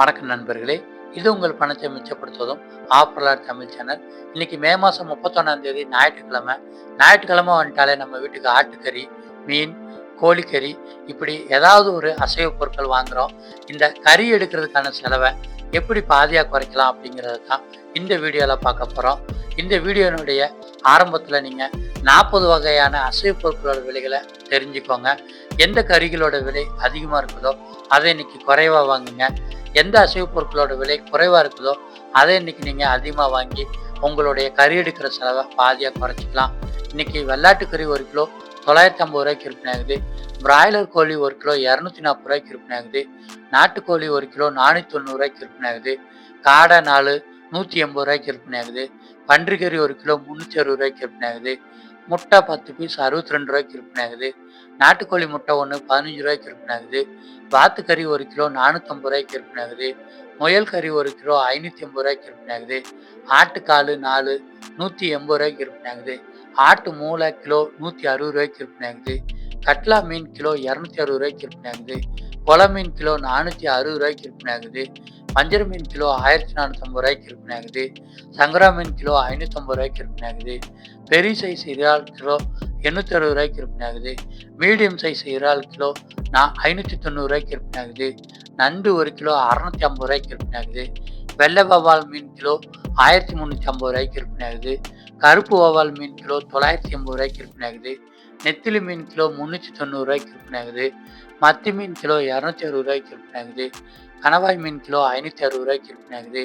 வணக்கம் நண்பர்களே. இது உங்கள் பணத்தை மிச்சப்படுத்துவதும் ஆப்பரலார் தமிழ் சேனல். இன்னைக்கு மே மாதம் 31ஆம் தேதி ஞாயிற்றுக்கிழமை. ஞாயிற்றுக்கிழமை வந்துட்டாலே நம்ம வீட்டுக்கு ஆட்டுக்கறி, மீன், கோழிக்கறி இப்படி ஏதாவது ஒரு அசைவ பொருட்கள் வாங்குகிறோம். இந்த கறி எடுக்கிறதுக்கான செலவை எப்படி பாதியாக குறைக்கலாம் அப்படிங்கிறது தான் இந்த வீடியோவில் பார்க்க போகிறோம். இந்த வீடியோனுடைய ஆரம்பத்தில் நீங்கள் 40 வகையான அசைவ பொருட்களோட விலைகளை தெரிஞ்சுக்கோங்க. எந்த கறிகளோட விலை அதிகமாக இருக்குதோ அதை இன்னைக்கு குறைவாக வாங்குங்க. எந்த அசைவ பொருட்களோட விலை குறைவாக இருக்குதோ அதை இன்னைக்கு நீங்கள் அதிகமாக வாங்கி உங்களுடைய கறி எடுக்கிற செலவை பாதியாக குறைச்சிக்கலாம். இன்னைக்கு வெள்ளாட்டுக்கறி 1 கிலோ 950 ரூபாய்க்கு விற்பனை ஆகுது. பிராய்லர் கோழி 1 கிலோ 240 ரூபாய்க்கு விற்பனை ஆகுது. நாட்டுக்கோழி 1 கிலோ 490 ரூபாய்க்கு விற்பனை ஆகுது. காடை 4 180 ரூபாய்க்கு விற்பனை ஆகுது. பன்றிக்கறி 1 கிலோ 360 ரூபாய்க்கு விற்பனை ஆகுது. முட்டை 10 பீஸ் 62 ரூபாய்க்கு விற்பனை ஆகுது. நாட்டுக்கோழி முட்டை 1 15 ரூபாய்க்கு விற்பனை ஆகுது. வாத்துக்கறி 1 கிலோ 450 ரூபாய்க்கு விற்பனை ஆகுது. முயல் கறி 1 கிலோ 580 ரூபாய்க்கு விற்பனை ஆகுது. ஆட்டுக்கால் 4 180 ரூபாய்க்கு விற்பனை ஆகுது. ஆட்டு மூளை கிலோ 160 ரூபாய்க்கு விற்பனை ஆகுது. கட்லா மீன் கிலோ 260 ரூபாய்க்கு விற்பனை ஆகுது. கொலை மீன் கிலோ 460 ரூபாய்க்கு விற்பனை ஆகுது. வஞ்சர மீன் கிலோ 1450 ரூபாய்க்கு விற்பனை ஆகுது. சங்கரா மீன் கிலோ 550 ரூபாய்க்கு விற்பனை ஆகுது. பெரிய சைஸ் இறால் கிலோ 860 ரூபாய்க்கு விற்பனை ஆகுது. மீடியம் சைஸ் இறால் கிலோ 590 ரூபாய்க்கு விற்பனை ஆகுது. நண்டு 1 கிலோ 650 ரூபாய்க்கு விற்பனை ஆகுது. வெள்ளை வவ்வால் மீன் கிலோ 1350 ரூபாய்க்கு விற்பனை ஆகுது. கருப்பு வவ்வால் மீன் கிலோ 980 ரூபாய்க்கு விற்பனை ஆகுது. நெத்திலி மீன் கிலோ 390 ரூபாய்க்கு விற்பனை ஆகுது. மத்தி மீன் கிலோ 260 ரூபாய்க்கு விற்பனை ஆகுது. கணவாய் மீன் கிலோ 560 ரூபாய்க்கு விற்பனை ஆகுது.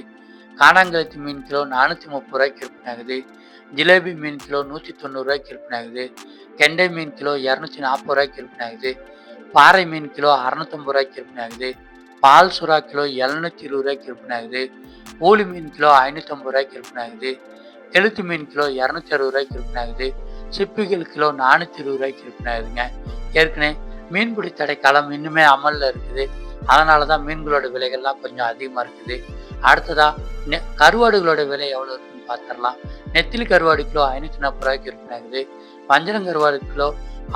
காணாங்கழுத்தி மீன் கிலோ 430 ரூபாய்க்கு விற்பனை ஆகுது. ஜிலேபி மீன் கிலோ 190 ரூபாய்க்கு விற்பனை ஆகுது. கெண்டை மீன் கிலோ 240 ரூபாய்க்கு விற்பனை ஆகுது. பாறை மீன் கிலோ 650 ரூபாய்க்கு விற்பனை ஆகுது. பால் சுறா கிலோ 720 ரூபாய்க்கு விற்பனை ஆகுது. ஊளி மீன் கிலோ 550 ரூபாய்க்கு விற்பனை ஆகுது. கெளுத்தி மீன் கிலோ 260 ரூபாய்க்கு விற்பனை ஆகுது. சிப்பிகள் கிலோ 420 ரூபாய்க்கு விற்பனை ஆகுதுங்க. ஏற்கனவே மீன்பிடி தடை காலம் இன்னுமே அமலில் இருக்குது. அதனால தான் மீன்களோட விலைகள்லாம் கொஞ்சம் அதிகமாக இருக்குது. அடுத்ததா கருவாடுகளோட விலை எவ்வளோ இருக்குன்னு பார்த்துடலாம். நெத்திலி கருவாடு கிலோ 540 ரூபாய்க்கு விற்பனை ஆகுது. வஞ்சரம் கருவாடு கிலோ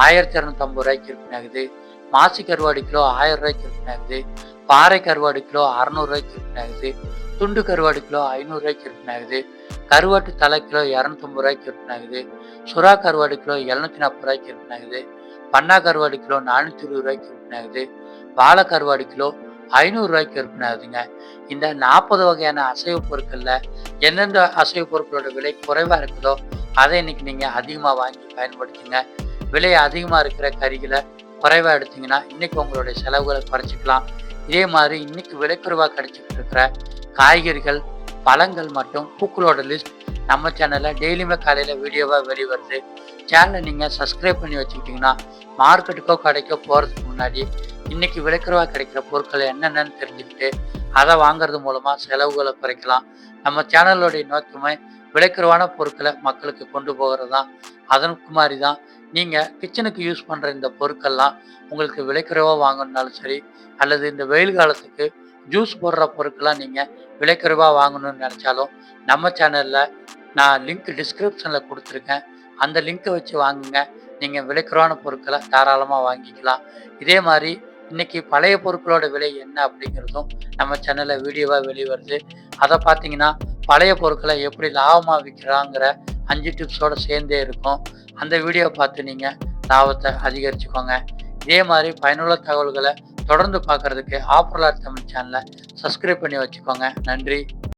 1250 ரூபாய்க்கு விற்பனை ஆகுது. மாசி கருவாடு கிலோ 1000 ரூபாய்க்கு விற்பனை ஆகுது. பாறை கருவாடு கிலோ 600 ரூபாய்க்கு விற்பனை ஆகுது. துண்டு கருவாடு கிலோ 500 ரூபாய்க்கு விற்பனை ஆகுது. கருவாட்டு தலை கிலோ 250 ரூபாய்க்கு விற்பனை ஆகுது. சுறா கருவாடு கிலோ 740 ரூபாய்க்கு விற்பனை ஆகுது. பண்ணா கருவாடு கிலோ 420 ரூபாய்க்கு விற்பனை ஆகுது. வாழை கருவாடு கிலோ 500 ரூபாய்க்கு விற்பனை ஆகுதுங்க. இந்த 40 வகையான அசைவ பொருட்களில் எந்தெந்த அசைவ பொருட்களோட விலை குறைவாக இருக்குதோ அதை இன்னைக்கு நீங்கள் அதிகமாக வாங்கி பயன்படுத்துங்க. விலை அதிகமாக இருக்கிற கறிகளை குறைவாக எடுத்தீங்கன்னா இன்னைக்கு உங்களுடைய செலவுகளை குறைச்சிக்கலாம். இதே மாதிரி இன்னைக்கு விலை குறைவாக கிடைச்சிட்டு இருக்கிற காய்கறிகள், பழங்கள் மற்றும் பூக்களோட லிஸ்ட் நம்ம சேனலில் டெய்லியுமே காலையில் வீடியோவாக வெளிவருது. சேனலை நீங்கள் சப்ஸ்கிரைப் பண்ணி வச்சுக்கிட்டிங்கன்னா மார்க்கெட்டுக்கோ கடைக்கோ போகிறதுக்கு முன்னாடி இன்னைக்கு விலைக்குறைவாக கிடைக்கிற பொருட்களை என்னென்னு தெரிஞ்சுக்கிட்டு அதை வாங்குறது மூலமாக செலவுகளை குறைக்கலாம். நம்ம சேனலோடைய நோக்கமே விலைக்குறைவான பொருட்களை மக்களுக்கு கொண்டு போகிறது தான். அதற்கு மாதிரி தான் நீங்கள் கிச்சனுக்கு யூஸ் பண்ணுற இந்த பொருட்கள்லாம் உங்களுக்கு விலைக்குறைவாக வாங்கணுன்னாலும் சரி, அல்லது இந்த வெயில் காலத்துக்கு ஜூஸ் போடுற பொருட்கள்லாம் நீங்கள் விலைக்குறைவாக வாங்கணும்னு நினச்சாலும் நம்ம சேனலில் நான் லிங்க் டிஸ்கிரிப்ஷனில் கொடுத்துருக்கேன். அந்த லிங்க்கை வச்சு வாங்குங்க. நீங்கள் விலைக்குறைவான பொருட்களை தாராளமாக வாங்கிக்கலாம். இதே மாதிரி இன்னைக்கு பழைய பொருட்களோட விலை என்ன அப்படிங்கிறதும் நம்ம சேனலில் வீடியோவாக வெளிவருது. அதை பார்த்தீங்கன்னா பழைய பொருட்களை எப்படி லாபமாக விற்கிறாங்கிற 5 டிப்ஸோடு சேர்ந்தே இருக்கும். அந்த வீடியோவை பார்த்து நீங்கள் லாபத்தை அதிகரிச்சுக்கோங்க. இதே மாதிரி பயனுள்ள தகவல்களை தொடர்ந்து பார்க்குறதுக்கு ஆப்பரலார் தமிழ் சேனலை சப்ஸ்கிரைப் பண்ணி வச்சுக்கோங்க. நன்றி.